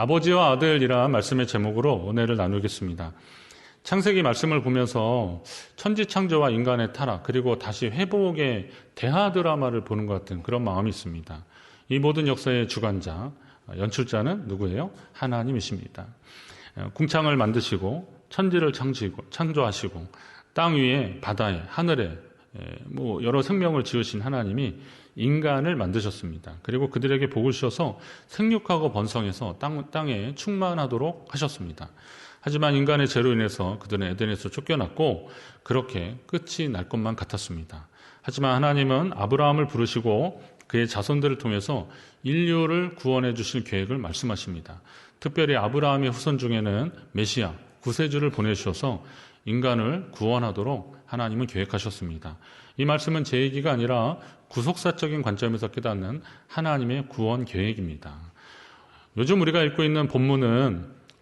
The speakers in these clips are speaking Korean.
아버지와 아들이란 말씀의 제목으로 은혜를 나누겠습니다. 창세기 말씀을 보면서 천지창조와 인간의 타락 그리고 다시 회복의 대하 드라마를 보는 것 같은 그런 마음이 있습니다. 이 모든 역사의 주관자, 연출자는 누구예요? 하나님이십니다. 궁창을 만드시고 천지를 창조하시고 땅 위에 바다에 하늘에 여러 생명을 지으신 하나님이 인간을 만드셨습니다. 그리고 그들에게 복을 주셔서 생육하고 번성해서 땅에 충만하도록 하셨습니다. 하지만 인간의 죄로 인해서 그들은 에덴에서 쫓겨났고 그렇게 끝이 날 것만 같았습니다. 하지만 하나님은 아브라함을 부르시고 그의 자손들을 통해서 인류를 구원해 주실 계획을 말씀하십니다. 특별히 아브라함의 후손 중에는 메시아, 구세주를 보내주셔서 인간을 구원하도록 하나님은 계획하셨습니다. 이 말씀은 제 얘기가 아니라 구속사적인 관점에서 깨닫는 하나님의 구원 계획입니다. 요즘 우리가 읽고 있는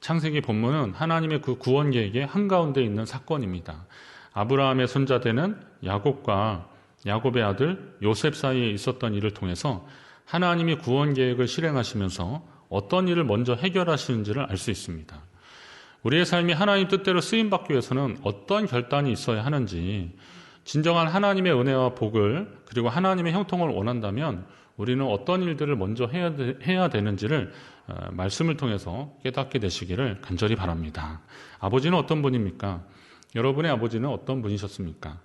창세기 본문은 하나님의 그 구원 계획의 한가운데 있는 사건입니다. 아브라함의 손자되는 야곱과 야곱의 아들 요셉 사이에 있었던 일을 통해서 하나님이 구원 계획을 실행하시면서 어떤 일을 먼저 해결하시는지를 알 수 있습니다. 우리의 삶이 하나님 뜻대로 쓰임받기 위해서는 어떤 결단이 있어야 하는지, 진정한 하나님의 은혜와 복을 그리고 하나님의 형통을 원한다면 우리는 어떤 일들을 먼저 해야 되는지를 말씀을 통해서 깨닫게 되시기를 간절히 바랍니다. 아버지는 어떤 분입니까? 여러분의 아버지는 어떤 분이셨습니까?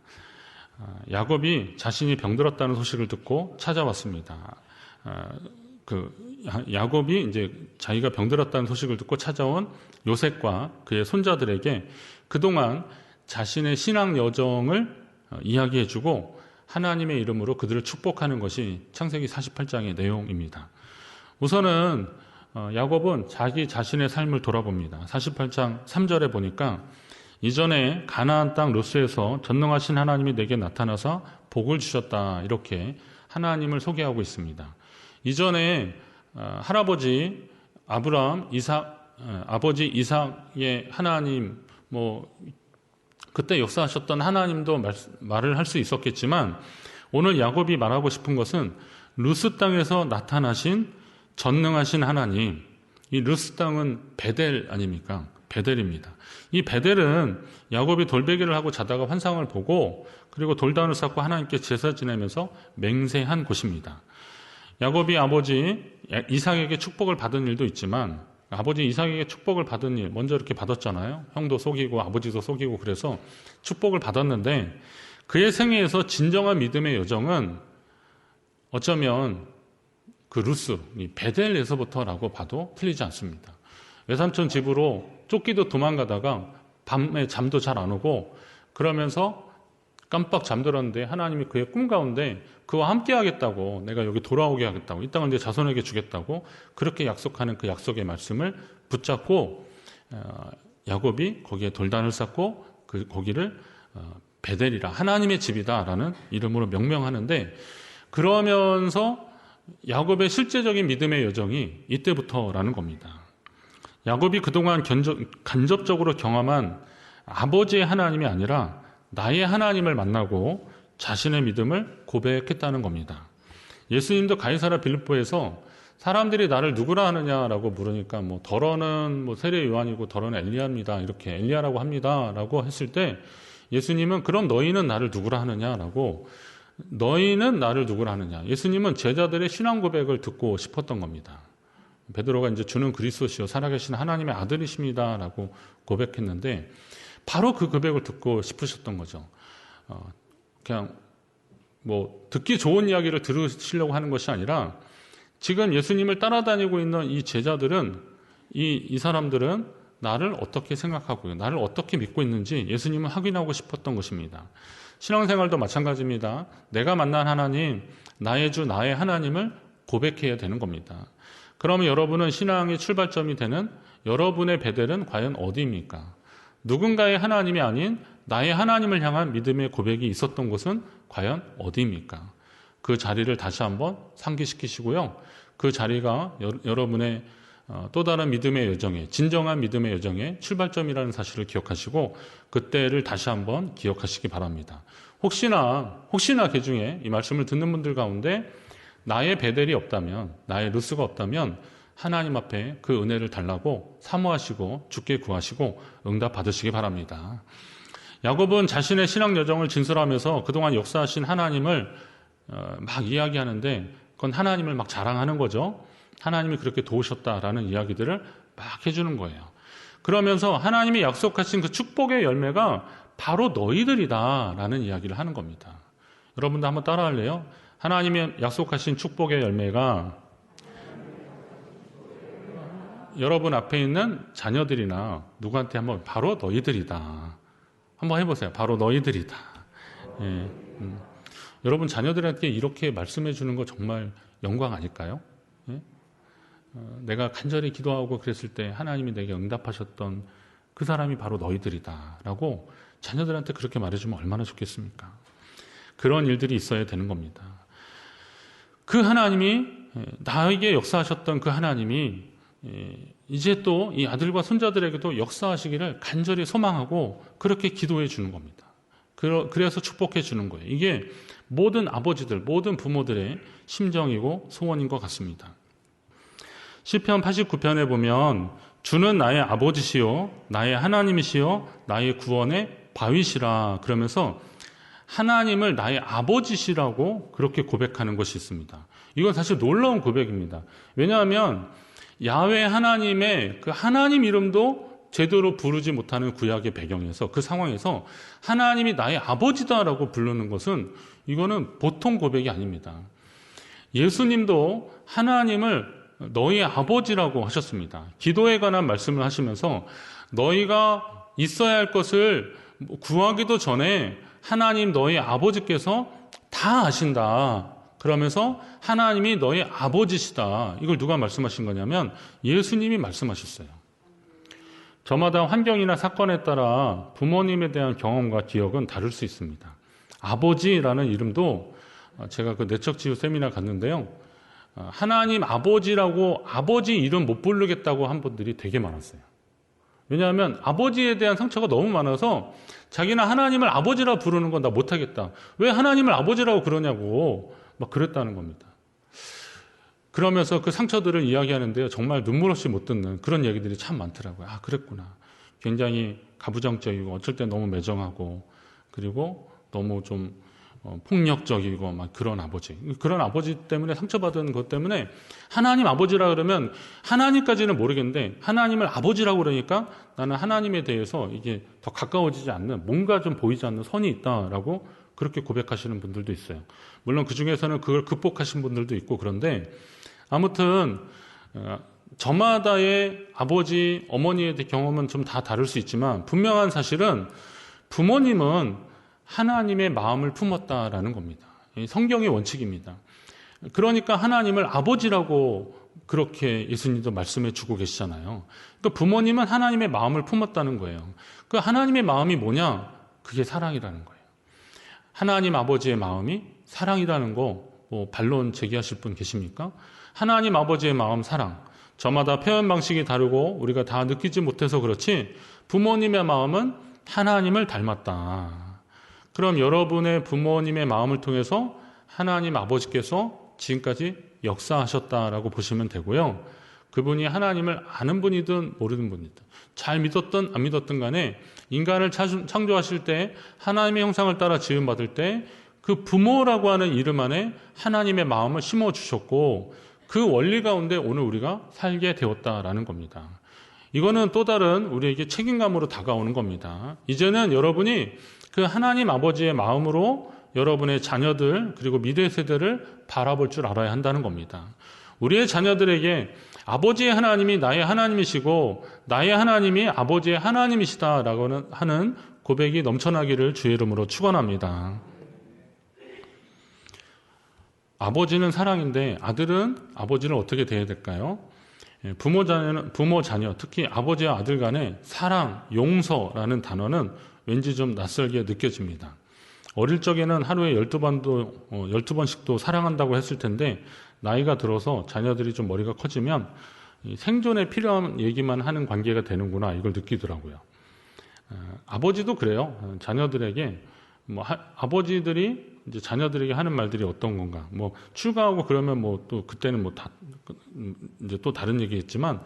야곱이 자신이 병들었다는 소식을 듣고 찾아왔습니다. 야곱이 이제 자기가 병들었다는 소식을 듣고 찾아온 요셉과 그의 손자들에게 그동안 자신의 신앙 여정을 이야기해주고 하나님의 이름으로 그들을 축복하는 것이 창세기 48장의 내용입니다. 우선은 야곱은 자기 자신의 삶을 돌아봅니다. 48장 3절에 보니까 이전에 가나안 땅 루스에서 전능하신 하나님이 내게 나타나서 복을 주셨다, 이렇게 하나님을 소개하고 있습니다. 이전에 할아버지 아브라함, 아버지 이삭의 하나님, 그때 역사하셨던 하나님도 말을 할 수 있었겠지만 오늘 야곱이 말하고 싶은 것은 루스 땅에서 나타나신 전능하신 하나님, 이 루스 땅은 베델 아닙니까? 베델입니다. 이 베델은 야곱이 돌베개를 하고 자다가 환상을 보고 그리고 돌단을 쌓고 하나님께 제사 지내면서 맹세한 곳입니다. 야곱이 아버지 이삭에게 축복을 받은 일도 있지만 아버지 이삭에게 축복을 받은 일 먼저 이렇게 받았잖아요. 형도 속이고 아버지도 속이고 그래서 축복을 받았는데 그의 생애에서 진정한 믿음의 여정은 어쩌면 그 루스, 이 베델에서부터라고 봐도 틀리지 않습니다. 외삼촌 집으로 쫓기도 도망가다가 밤에 잠도 잘 안 오고 그러면서 깜빡 잠들었는데 하나님이 그의 꿈 가운데 그와 함께 하겠다고, 내가 여기 돌아오게 하겠다고, 이 땅을 내 자손에게 주겠다고 그렇게 약속하는 그 약속의 말씀을 붙잡고 야곱이 거기에 돌단을 쌓고 거기를 베델이라, 하나님의 집이다라는 이름으로 명명하는데, 그러면서 야곱의 실제적인 믿음의 여정이 이때부터라는 겁니다. 야곱이 그동안 간접적으로 경험한 아버지의 하나님이 아니라 나의 하나님을 만나고 자신의 믿음을 고백했다는 겁니다. 예수님도 가이사랴 빌립보에서 사람들이 나를 누구라 하느냐라고 물으니까 더러는 세례 요한이고 더러는 엘리야입니다, 이렇게 엘리야라고 합니다라고 했을 때 예수님은 그럼 너희는 나를 누구라 하느냐라고, 너희는 나를 누구라 하느냐, 예수님은 제자들의 신앙 고백을 듣고 싶었던 겁니다. 베드로가 이제 주는 그리스도시요 살아계신 하나님의 아들이십니다라고 고백했는데 바로 그 고백을 듣고 싶으셨던 거죠. 그냥 듣기 좋은 이야기를 들으시려고 하는 것이 아니라 지금 예수님을 따라다니고 있는 이 제자들은, 이 사람들은 나를 어떻게 생각하고 나를 어떻게 믿고 있는지 예수님은 확인하고 싶었던 것입니다. 신앙생활도 마찬가지입니다. 내가 만난 하나님, 나의 주, 나의 하나님을 고백해야 되는 겁니다. 그러면 여러분은 신앙의 출발점이 되는 여러분의 베델은 과연 어디입니까? 누군가의 하나님이 아닌 나의 하나님을 향한 믿음의 고백이 있었던 곳은 과연 어디입니까? 그 자리를 다시 한번 상기시키시고요. 그 자리가 여러분의 또 다른 믿음의 여정에, 진정한 믿음의 여정의 출발점이라는 사실을 기억하시고 그때를 다시 한번 기억하시기 바랍니다. 혹시나 그 중에 이 말씀을 듣는 분들 가운데 나의 베델이 없다면, 나의 루스가 없다면 하나님 앞에 그 은혜를 달라고 사모하시고 주께 구하시고 응답 받으시기 바랍니다. 야곱은 자신의 신앙 여정을 진술하면서 그동안 역사하신 하나님을 막 이야기하는데 그건 하나님을 막 자랑하는 거죠. 하나님이 그렇게 도우셨다라는 이야기들을 막 해주는 거예요. 그러면서 하나님이 약속하신 그 축복의 열매가 바로 너희들이다라는 이야기를 하는 겁니다. 여러분도 한번 따라할래요? 하나님이 약속하신 축복의 열매가 여러분 앞에 있는 자녀들이나 누구한테 한번 바로 너희들이다. 한번 해보세요. 바로 너희들이다. 예, 여러분 자녀들한테 이렇게 말씀해 주는 거 정말 영광 아닐까요? 예? 내가 간절히 기도하고 그랬을 때 하나님이 내게 응답하셨던 그 사람이 바로 너희들이다 라고 자녀들한테 그렇게 말해주면 얼마나 좋겠습니까? 그런 일들이 있어야 되는 겁니다. 그 하나님이 나에게 역사하셨던 그 하나님이 이제 또 이 아들과 손자들에게도 역사하시기를 간절히 소망하고 그렇게 기도해 주는 겁니다. 그래서 축복해 주는 거예요. 이게 모든 아버지들, 모든 부모들의 심정이고 소원인 것 같습니다. 시편 89편에 보면 주는 나의 아버지시요 나의 하나님이시요 나의 구원의 바위시라 그러면서 하나님을 나의 아버지시라고 그렇게 고백하는 것이 있습니다. 이건 사실 놀라운 고백입니다. 왜냐하면 야훼 하나님의 그 하나님 이름도 제대로 부르지 못하는 구약의 배경에서 그 상황에서 하나님이 나의 아버지다라고 부르는 것은 이거는 보통 고백이 아닙니다. 예수님도 하나님을 너희의 아버지라고 하셨습니다. 기도에 관한 말씀을 하시면서 너희가 있어야 할 것을 구하기도 전에 하나님 너희 아버지께서 다 아신다. 그러면서 하나님이 너희 아버지시다. 이걸 누가 말씀하신 거냐면 예수님이 말씀하셨어요. 저마다 환경이나 사건에 따라 부모님에 대한 경험과 기억은 다를 수 있습니다. 아버지라는 이름도 제가 그 내척치유 세미나 갔는데요. 하나님 아버지라고 아버지 이름 못 부르겠다고 한 분들이 되게 많았어요. 왜냐하면 아버지에 대한 상처가 너무 많아서 자기는 하나님을 아버지라 부르는 건 나 못하겠다. 왜 하나님을 아버지라고 그러냐고 막 그랬다는 겁니다. 그러면서 그 상처들을 이야기하는데요. 정말 눈물 없이 못 듣는 그런 얘기들이 참 많더라고요. 아, 그랬구나. 굉장히 가부장적이고 어쩔 때 너무 매정하고 그리고 너무 좀 폭력적이고 막 그런 아버지 때문에 상처받은 것 때문에 하나님 아버지라 그러면 하나님까지는 모르겠는데 하나님을 아버지라고 그러니까 나는 하나님에 대해서 이게 더 가까워지지 않는 뭔가 좀 보이지 않는 선이 있다라고 그렇게 고백하시는 분들도 있어요. 물론 그 중에서는 그걸 극복하신 분들도 있고 그런데 아무튼 저마다의 아버지, 어머니의 경험은 좀 다 다를 수 있지만 분명한 사실은 부모님은 하나님의 마음을 품었다라는 겁니다. 성경의 원칙입니다. 그러니까 하나님을 아버지라고 그렇게 예수님도 말씀해 주고 계시잖아요. 그러니까 부모님은 하나님의 마음을 품었다는 거예요. 그 하나님의 마음이 뭐냐? 그게 사랑이라는 거예요. 하나님 아버지의 마음이 사랑이라는 거 반론 제기하실 분 계십니까? 하나님 아버지의 마음 사랑. 저마다 표현 방식이 다르고 우리가 다 느끼지 못해서 그렇지 부모님의 마음은 하나님을 닮았다. 그럼 여러분의 부모님의 마음을 통해서 하나님 아버지께서 지금까지 역사하셨다라고 보시면 되고요. 그분이 하나님을 아는 분이든 모르는 분이든 잘 믿었든 안 믿었든 간에 인간을 창조하실 때 하나님의 형상을 따라 지음받을 때 그 부모라고 하는 이름 안에 하나님의 마음을 심어주셨고 그 원리 가운데 오늘 우리가 살게 되었다라는 겁니다. 이거는 또 다른 우리에게 책임감으로 다가오는 겁니다. 이제는 여러분이 그 하나님 아버지의 마음으로 여러분의 자녀들 그리고 미래 세대를 바라볼 줄 알아야 한다는 겁니다. 우리의 자녀들에게 아버지의 하나님이 나의 하나님이시고 나의 하나님이 아버지의 하나님이시다라고 하는 고백이 넘쳐나기를 주의 이름으로 축원합니다. 아버지는 사랑인데 아들은 아버지를 어떻게 대해야 될까요? 부모 자녀, 특히 아버지와 아들 간의 사랑, 용서라는 단어는 왠지 좀 낯설게 느껴집니다. 어릴 적에는 하루에 12번씩도 사랑한다고 했을 텐데 나이가 들어서 자녀들이 좀 머리가 커지면 생존에 필요한 얘기만 하는 관계가 되는구나 이걸 느끼더라고요. 아버지도 그래요. 자녀들에게 아버지들이 이제 자녀들에게 하는 말들이 어떤 건가? 뭐 출가하고 그러면 뭐 또 그때는 뭐 이제 또 다른 얘기겠지만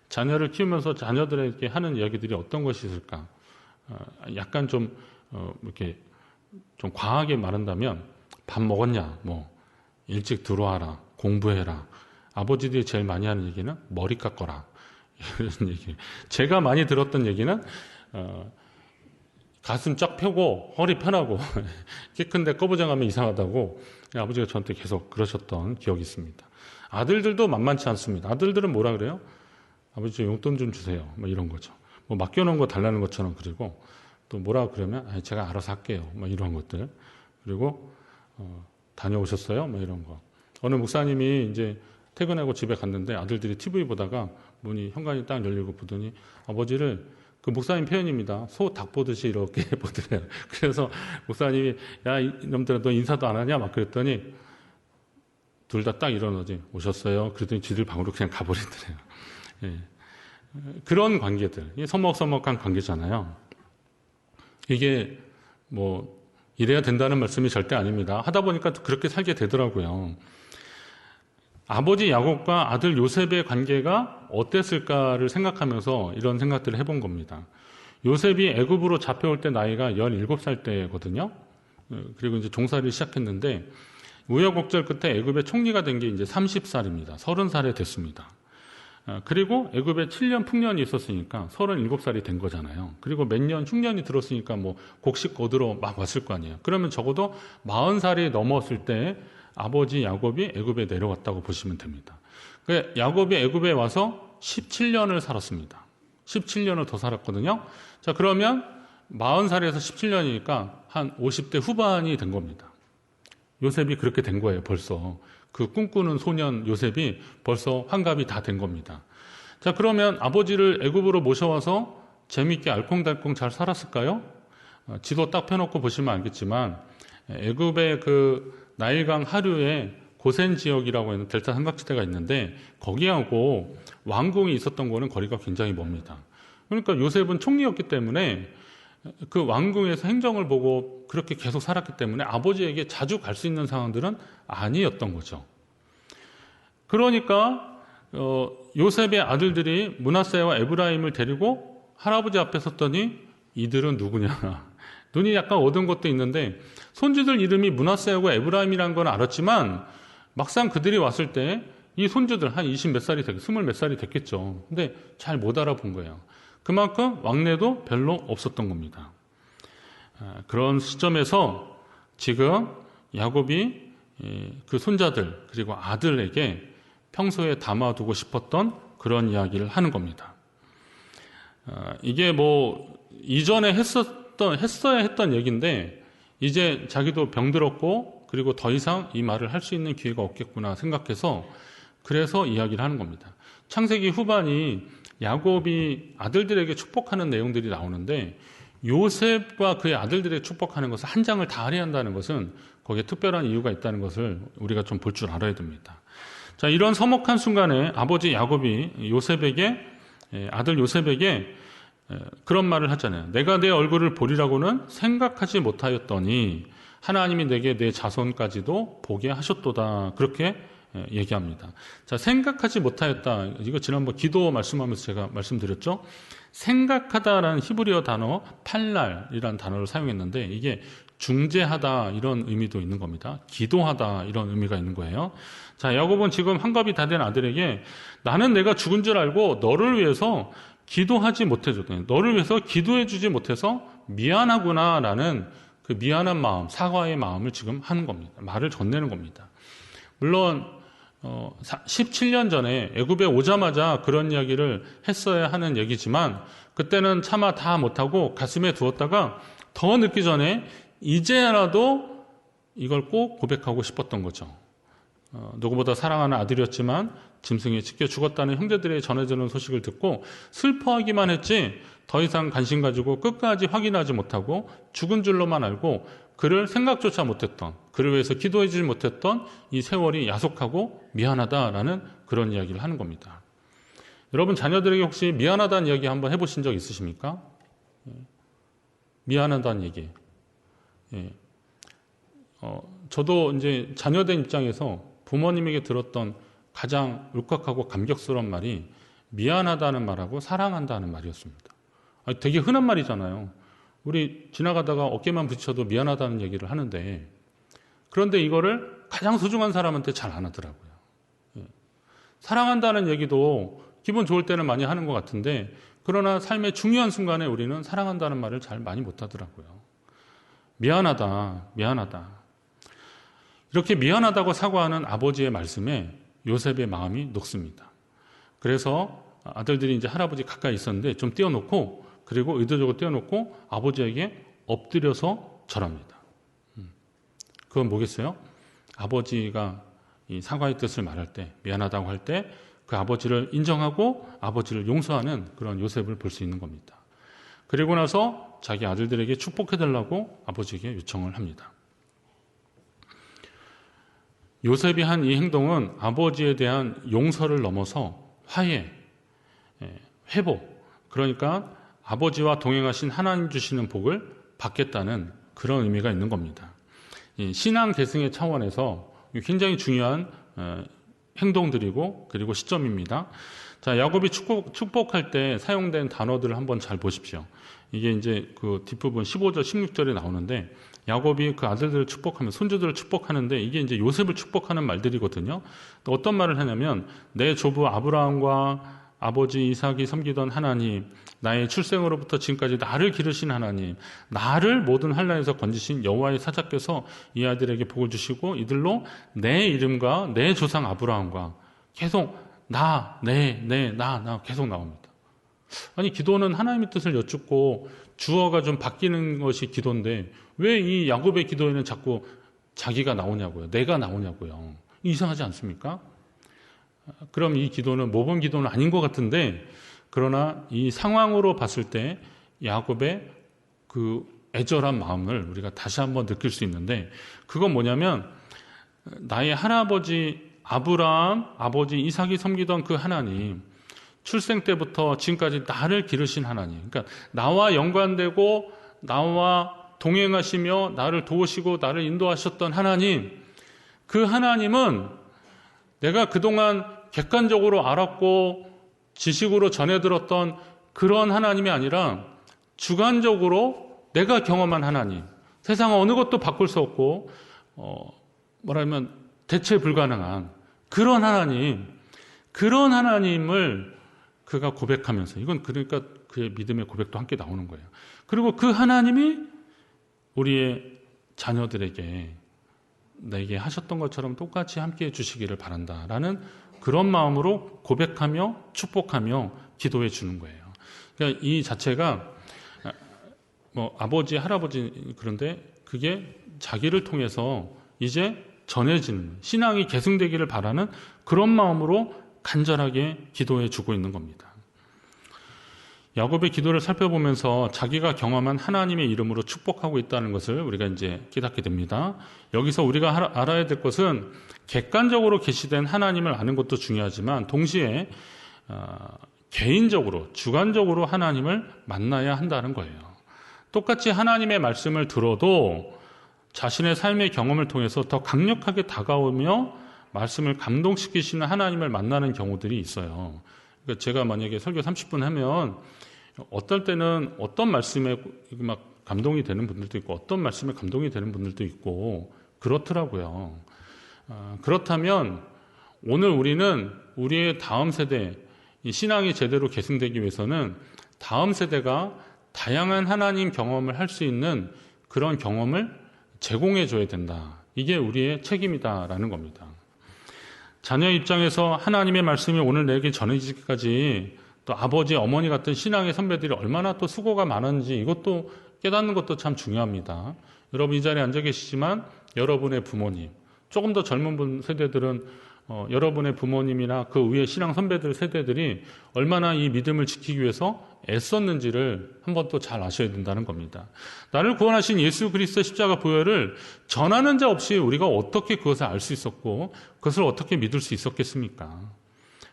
자녀를 키우면서 자녀들에게 하는 이야기들이 어떤 것이 있을까? 약간 좀 이렇게 좀 과하게 말한다면 밥 먹었냐? 뭐 일찍 들어와라, 공부해라. 아버지들이 제일 많이 하는 얘기는 머리 깎아라. 이런 얘기. 제가 많이 들었던 얘기는 가슴 쫙 펴고 허리 편하고 키 큰데 꺼부장하면 이상하다고 아버지가 저한테 계속 그러셨던 기억이 있습니다. 아들들도 만만치 않습니다. 아들들은 뭐라 그래요? 아버지 저 용돈 좀 주세요. 뭐 이런 거죠. 뭐 맡겨놓은 거 달라는 것처럼. 그리고 또 뭐라 그러면 제가 알아서 할게요. 뭐 이런 것들. 그리고 다녀오셨어요? 뭐 이런 거. 어느 목사님이 이제 퇴근하고 집에 갔는데 아들들이 TV 보다가 문이 현관이 딱 열리고 보더니 아버지를 그 목사님 표현입니다. 소 닭 보듯이 이렇게 보더래요. 그래서 목사님이 야 이놈들아 너 인사도 안 하냐 막 그랬더니 둘 다 딱 일어나지 오셨어요. 그랬더니 지들 방으로 그냥 가버리더래요. 예. 그런 관계들, 서먹서먹한 관계잖아요. 이게 뭐 이래야 된다는 말씀이 절대 아닙니다. 하다 보니까 그렇게 살게 되더라고요. 아버지 야곱과 아들 요셉의 관계가 어땠을까를 생각하면서 이런 생각들을 해본 겁니다. 요셉이 애굽으로 잡혀올 때 나이가 17살 때거든요. 그리고 이제 종살이를 시작했는데 우여곡절 끝에 애굽의 총리가 된 게 이제 30살입니다. 30살에 됐습니다. 그리고 애굽에 7년 풍년이 있었으니까 37살이 된 거잖아요. 그리고 몇 년 흉년이 들었으니까 뭐 곡식 거두러 막 왔을 거 아니에요. 그러면 적어도 40살이 넘었을 때 아버지 야곱이 애굽에 내려왔다고 보시면 됩니다. 야곱이 애굽에 와서 17년을 살았습니다. 17년을 더 살았거든요. 자, 그러면 40살에서 17년이니까 한 50대 후반이 된 겁니다. 요셉이 그렇게 된 거예요, 벌써. 그 꿈꾸는 소년 요셉이 벌써 환갑이 다 된 겁니다. 자, 그러면 아버지를 애굽으로 모셔와서 재미있게 알콩달콩 잘 살았을까요? 지도 딱 펴놓고 보시면 알겠지만 애굽의 그 나일강 하류에 고센 지역이라고 하는 델타 삼각지대가 있는데 거기하고 왕궁이 있었던 거는 거리가 굉장히 멉니다. 그러니까 요셉은 총리였기 때문에 그 왕궁에서 행정을 보고 그렇게 계속 살았기 때문에 아버지에게 자주 갈 수 있는 상황들은 아니었던 거죠. 그러니까 요셉의 아들들이 므낫세와 에브라임을 데리고 할아버지 앞에 섰더니 이들은 누구냐. 눈이 약간 얻은 것도 있는데 손주들 이름이 므낫세하고 에브라임이라는 건 알았지만 막상 그들이 왔을 때 이 손주들 한 20 몇 살이 20 몇 살이 됐겠죠. 근데 잘 못 알아본 거예요. 그만큼 왕래도 별로 없었던 겁니다. 그런 시점에서 지금 야곱이 그 손자들 그리고 아들에게 평소에 담아두고 싶었던 그런 이야기를 하는 겁니다. 이게 뭐 이전에 했어야 했던 얘기인데 이제 자기도 병들었고 그리고 더 이상 이 말을 할 수 있는 기회가 없겠구나 생각해서 그래서 이야기를 하는 겁니다. 창세기 후반이 야곱이 아들들에게 축복하는 내용들이 나오는데 요셉과 그의 아들들에게 축복하는 것을 한 장을 다 할애한다는 것은 거기에 특별한 이유가 있다는 것을 우리가 좀 볼 줄 알아야 됩니다. 자, 이런 서먹한 순간에 아버지 야곱이 아들 요셉에게 그런 말을 하잖아요. 내가 내 얼굴을 보리라고는 생각하지 못하였더니 하나님이 내게 내 자손까지도 보게 하셨도다. 그렇게 얘기합니다. 자, 생각하지 못하였다. 이거 지난번 기도 말씀하면서 제가 말씀드렸죠. 생각하다라는 히브리어 단어 팔랄이라는 단어를 사용했는데 이게 중재하다 이런 의미도 있는 겁니다. 기도하다 이런 의미가 있는 거예요. 자, 야곱은 지금 환갑이 다 된 아들에게 나는 내가 죽은 줄 알고 너를 위해서 기도하지 못해줬다. 너를 위해서 기도해주지 못해서 미안하구나라는 그 미안한 마음, 사과의 마음을 지금 하는 겁니다. 말을 전내는 겁니다. 물론 17년 전에 애굽에 오자마자 그런 이야기를 했어야 하는 얘기지만 그때는 차마 다 못하고 가슴에 두었다가 더 늦기 전에 이제라도 이걸 꼭 고백하고 싶었던 거죠. 누구보다 사랑하는 아들이었지만 짐승에 찢겨 죽었다는 형제들의 전해지는 소식을 듣고 슬퍼하기만 했지 더 이상 관심 가지고 끝까지 확인하지 못하고 죽은 줄로만 알고 그를 생각조차 못했던, 그를 위해서 기도해주지 못했던 이 세월이 야속하고 미안하다라는 그런 이야기를 하는 겁니다. 여러분 자녀들에게 혹시 미안하다는 이야기 한번 해보신 적 있으십니까? 미안하다는 얘기. 저도 이제 자녀된 입장에서 부모님에게 들었던 가장 울컥하고 감격스러운 말이 미안하다는 말하고 사랑한다는 말이었습니다. 되게 흔한 말이잖아요. 우리 지나가다가 어깨만 부딪혀도 미안하다는 얘기를 하는데, 그런데 이거를 가장 소중한 사람한테 잘 안 하더라고요. 사랑한다는 얘기도 기분 좋을 때는 많이 하는 것 같은데, 그러나 삶의 중요한 순간에 우리는 사랑한다는 말을 잘 많이 못 하더라고요. 미안하다, 미안하다. 이렇게 미안하다고 사과하는 아버지의 말씀에 요셉의 마음이 녹습니다. 그래서 아들들이 이제 할아버지 가까이 있었는데 좀 띄워놓고, 그리고 의도적으로 띄워놓고 아버지에게 엎드려서 절합니다. 그건 뭐겠어요? 아버지가 이 사과의 뜻을 말할 때, 미안하다고 할 때 그 아버지를 인정하고 아버지를 용서하는 그런 요셉을 볼 수 있는 겁니다. 그리고 나서 자기 아들들에게 축복해달라고 아버지에게 요청을 합니다. 요셉이 한 이 행동은 아버지에 대한 용서를 넘어서 화해, 회복, 그러니까 아버지와 동행하신 하나님 주시는 복을 받겠다는 그런 의미가 있는 겁니다. 신앙 계승의 차원에서 굉장히 중요한 행동들이고 그리고 시점입니다. 자, 야곱이 축복할 때 사용된 단어들을 한번 잘 보십시오. 이게 이제 그 뒷부분 15절, 16절에 나오는데, 야곱이 그 아들들을 축복하면, 손주들을 축복하는데, 이게 이제 요셉을 축복하는 말들이거든요. 또 어떤 말을 하냐면, 내 조부 아브라함과 아버지 이삭이 섬기던 하나님, 나의 출생으로부터 지금까지 나를 기르신 하나님, 나를 모든 환난에서 건지신 여호와의 사자께서 이 아들에게 복을 주시고 이들로 내 이름과 내 조상 아브라함과 계속 나 계속 나옵니다. 아니, 기도는 하나님의 뜻을 여쭙고 주어가 좀 바뀌는 것이 기도인데 왜 이 야곱의 기도에는 자꾸 자기가 나오냐고요. 내가 나오냐고요. 이상하지 않습니까? 그럼 이 기도는 모범 기도는 아닌 것 같은데, 그러나 이 상황으로 봤을 때 야곱의 그 애절한 마음을 우리가 다시 한번 느낄 수 있는데, 그건 뭐냐면 나의 할아버지 아브라함, 아버지 이삭이 섬기던 그 하나님, 출생 때부터 지금까지 나를 기르신 하나님, 그러니까 나와 연관되고 나와 동행하시며 나를 도우시고 나를 인도하셨던 하나님, 그 하나님은 내가 그동안 객관적으로 알았고 지식으로 전해 들었던 그런 하나님이 아니라 주관적으로 내가 경험한 하나님, 세상 어느 것도 바꿀 수 없고 뭐라면 대체 불가능한 그런 하나님, 그런 하나님을 그가 고백하면서, 이건 그러니까 그의 믿음의 고백도 함께 나오는 거예요. 그리고 그 하나님이 우리의 자녀들에게 내게 하셨던 것처럼 똑같이 함께 해주시기를 바란다라는 그런 마음으로 고백하며 축복하며 기도해 주는 거예요. 그러니까 이 자체가 뭐 아버지, 할아버지, 그런데 그게 자기를 통해서 이제 전해지는, 신앙이 계승되기를 바라는 그런 마음으로 간절하게 기도해 주고 있는 겁니다. 야곱의 기도를 살펴보면서 자기가 경험한 하나님의 이름으로 축복하고 있다는 것을 우리가 이제 깨닫게 됩니다. 여기서 우리가 알아야 될 것은 객관적으로 계시된 하나님을 아는 것도 중요하지만 동시에 개인적으로, 주관적으로 하나님을 만나야 한다는 거예요. 똑같이 하나님의 말씀을 들어도 자신의 삶의 경험을 통해서 더 강력하게 다가오며 말씀을 감동시키시는 하나님을 만나는 경우들이 있어요. 그러니까 제가 만약에 설교 30분 하면 어떨 때는 어떤 말씀에 막 감동이 되는 분들도 있고 어떤 말씀에 감동이 되는 분들도 있고 그렇더라고요. 그렇다면 오늘 우리는 우리의 다음 세대, 이 신앙이 제대로 계승되기 위해서는 다음 세대가 다양한 하나님 경험을 할 수 있는 그런 경험을 제공해 줘야 된다. 이게 우리의 책임이다라는 겁니다. 자녀 입장에서 하나님의 말씀이 오늘 내게 전해지기까지 또 아버지, 어머니 같은 신앙의 선배들이 얼마나 또 수고가 많은지 이것도 깨닫는 것도 참 중요합니다. 여러분 이 자리에 앉아 계시지만 여러분의 부모님, 조금 더 젊은 분 세대들은 여러분의 부모님이나 그 위에 신앙 선배들 세대들이 얼마나 이 믿음을 지키기 위해서 애썼는지를 한번 또 잘 아셔야 된다는 겁니다. 나를 구원하신 예수 그리스도 십자가 보혈을 전하는 자 없이 우리가 어떻게 그것을 알 수 있었고 그것을 어떻게 믿을 수 있었겠습니까?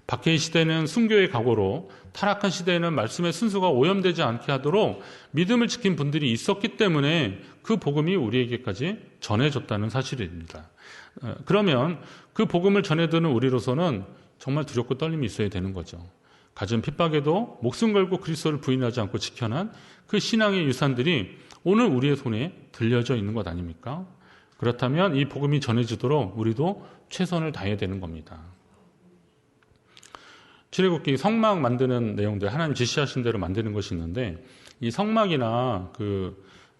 박해의 시대는 순교의 각오로, 타락한 시대에는 말씀의 순수가 오염되지 않게 하도록 믿음을 지킨 분들이 있었기 때문에 그 복음이 우리에게까지 전해졌다는 사실입니다. 그러면 그 복음을 전해드는 우리로서는 정말 두렵고 떨림이 있어야 되는 거죠. 갖은 핍박에도 목숨 걸고 그리스도를 부인하지 않고 지켜난 그 신앙의 유산들이 오늘 우리의 손에 들려져 있는 것 아닙니까? 그렇다면 이 복음이 전해지도록 우리도 최선을 다해야 되는 겁니다. 출애굽기 성막 만드는 내용들, 하나님 지시하신 대로 만드는 것이 있는데, 이 성막이나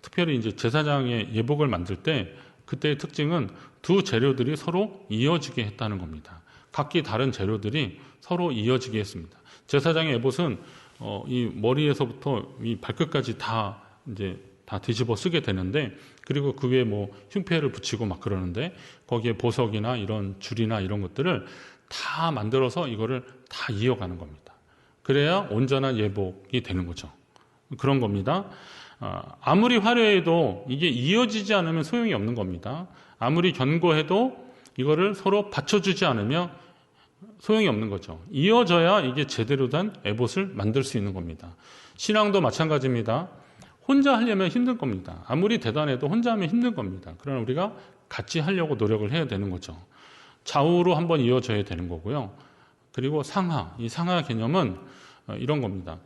특별히 이제 제사장의 예복을 만들 때 그때의 특징은 두 재료들이 서로 이어지게 했다는 겁니다. 각기 다른 재료들이 서로 이어지게 했습니다. 제사장의 예복은 이 머리에서부터 이 발끝까지 다 뒤집어 쓰게 되는데, 그리고 그 위에 흉패를 붙이고 막 그러는데, 거기에 보석이나 이런 줄이나 이런 것들을 다 만들어서 이거를 다 이어가는 겁니다. 그래야 온전한 예복이 되는 거죠. 그런 겁니다. 아무리 화려해도 이게 이어지지 않으면 소용이 없는 겁니다. 아무리 견고해도 이거를 서로 받쳐주지 않으면 소용이 없는 거죠. 이어져야 이게 제대로 된 에봇을 만들 수 있는 겁니다. 신앙도 마찬가지입니다. 혼자 하려면 힘든 겁니다. 아무리 대단해도 혼자 하면 힘든 겁니다. 그러나 우리가 같이 하려고 노력을 해야 되는 거죠. 좌우로 한번 이어져야 되는 거고요. 그리고 상하, 이 상하 개념은 이런 겁니다.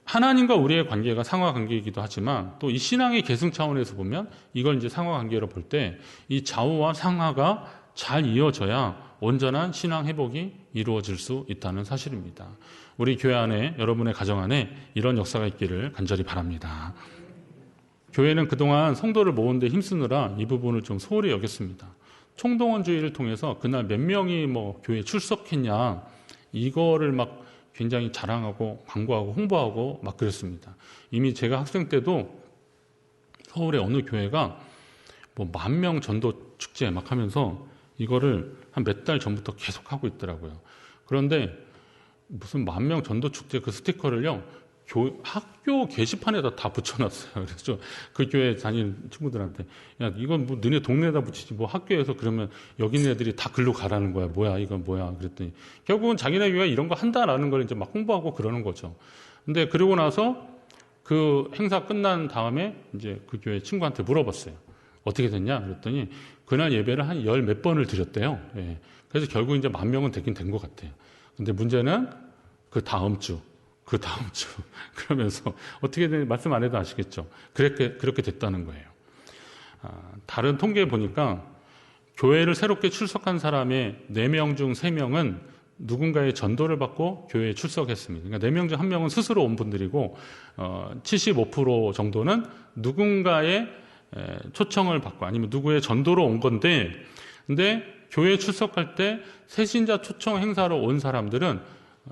하나님과 우리의 관계가 상하 관계이기도 하지만 또 이 신앙의 계승 차원에서 보면 이걸 이제 상하 관계로 볼 때 이 좌우와 상하가 잘 이어져야 온전한 신앙 회복이 이루어질 수 있다는 사실입니다. 우리 교회 안에, 여러분의 가정 안에 이런 역사가 있기를 간절히 바랍니다. 교회는 그동안 성도를 모으는 데 힘쓰느라 이 부분을 좀 소홀히 여겼습니다. 총동원주의를 통해서 그날 몇 명이 교회에 출석했냐, 이거를 막 굉장히 자랑하고 광고하고 홍보하고 막 그랬습니다. 이미 제가 학생 때도 서울의 어느 교회가 10,000명 전도 축제 막 하면서 이거를 한 몇 달 전부터 계속 하고 있더라고요. 그런데 무슨 10,000명 전도 축제 그 스티커를요, 학교 게시판에다 다 붙여놨어요. 그래서 그 교회 다니는 친구들한테, 야, 이건 너네 동네에다 붙이지, 학교에서 그러면 여기 있는 애들이 다 글로 가라는 거야. 뭐야, 이건 뭐야. 그랬더니 결국은 자기네 교회가 이런 거 한다라는 걸 이제 막 홍보하고 그러는 거죠. 근데 그러고 나서 그 행사 끝난 다음에 이제 그 교회 친구한테 물어봤어요. 어떻게 됐냐? 그랬더니 그날 예배를 한 10몇 번을 드렸대요. 예. 그래서 결국 이제 10,000명은 되긴 된 것 같아요. 근데 문제는 그 다음 주 그러면서 어떻게 되는지 말씀 안 해도 아시겠죠. 그렇게 됐다는 거예요. 다른 통계에 보니까 교회를 새롭게 출석한 사람의 4명 중 3명은 누군가의 전도를 받고 교회에 출석했습니다. 그러니까 4명 중 1명은 스스로 온 분들이고 75% 정도는 누군가의 초청을 받고 아니면 누구의 전도로 온 건데, 근데 교회에 출석할 때 새신자 초청 행사로 온 사람들은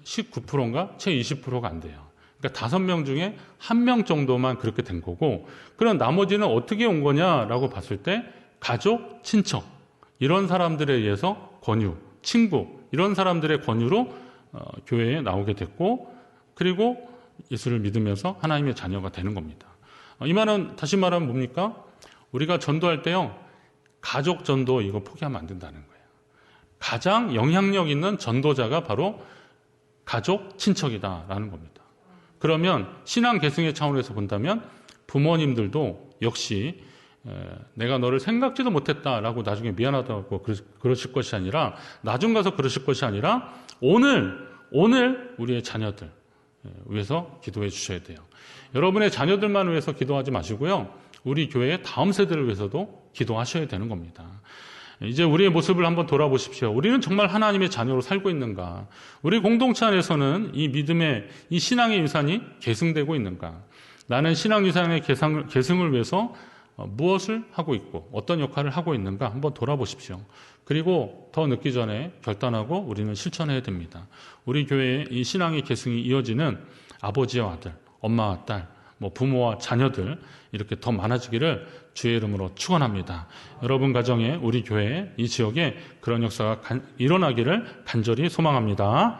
19%인가 채 20%가 안 돼요. 그러니까 5명 중에 1명 정도만 그렇게 된 거고, 그럼 나머지는 어떻게 온 거냐라고 봤을 때 가족, 친척 이런 사람들에 의해서 권유, 친구 이런 사람들의 권유로 교회에 나오게 됐고, 그리고 예수를 믿으면서 하나님의 자녀가 되는 겁니다. 이 말은 다시 말하면 뭡니까? 우리가 전도할 때요, 가족 전도 이거 포기하면 안 된다는 거예요. 가장 영향력 있는 전도자가 바로 가족, 친척이다라는 겁니다. 그러면 신앙 계승의 차원에서 본다면 부모님들도 역시 내가 너를 생각지도 못했다라고 나중에 미안하다고 그러실 것이 아니라, 나중 가서 그러실 것이 아니라 오늘 우리의 자녀들 위해서 기도해 주셔야 돼요. 여러분의 자녀들만 위해서 기도하지 마시고요, 우리 교회의 다음 세대를 위해서도 기도하셔야 되는 겁니다. 이제 우리의 모습을 한번 돌아보십시오. 우리는 정말 하나님의 자녀로 살고 있는가? 우리 공동체 안에서는 이 믿음의, 이 신앙의 유산이 계승되고 있는가? 나는 신앙 유산의 계승을 위해서 무엇을 하고 있고 어떤 역할을 하고 있는가 한번 돌아보십시오. 그리고 더 늦기 전에 결단하고 우리는 실천해야 됩니다. 우리 교회의 이 신앙의 계승이 이어지는 아버지와 아들, 엄마와 딸, 부모와 자녀들 이렇게 더 많아지기를 주의 이름으로 축원합니다. 여러분 가정에, 우리 교회, 이 지역에 그런 역사가 일어나기를 간절히 소망합니다.